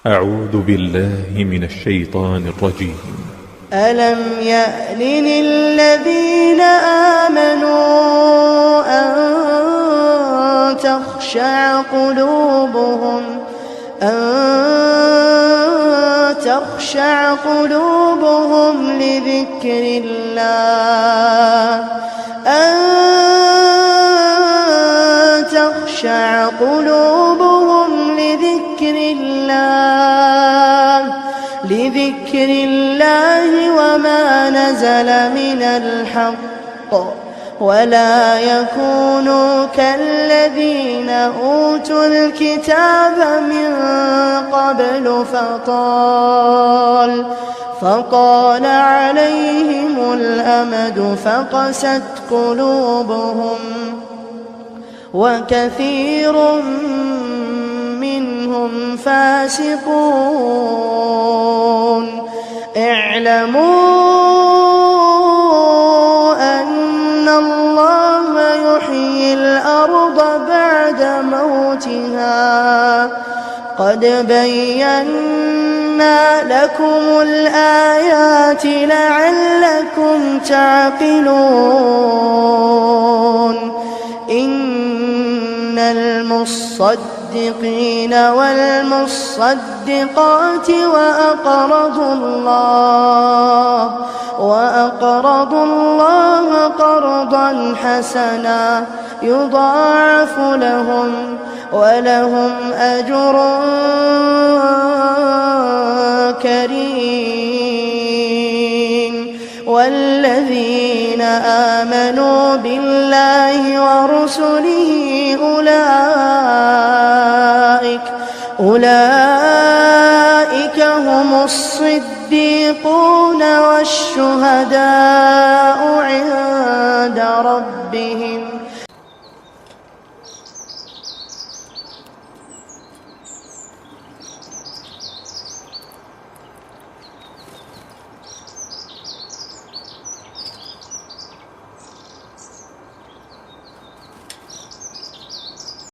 أعوذ بالله من الشيطان الرجيم. ألم يأن للذين آمنوا أن تخشع قلوبهم لذكر الله وما نزل من الحق ولا يكونوا كالذين أوتوا الكتاب من قبل فطال عليهم الأمد فقست قلوبهم وكثير منهم فاسقون. اعلموا أن الله يحيي الأرض بعد موتها قد بينا لكم الآيات لعلكم تعقلون. إن المصدقين والمصدقات وأقرضوا الله قرضا حسنا يضاعف لهم ولهم أجر كريم. والذين آمنوا بالله ورسله أولئك هم الصديقون والشهداء عند ربهم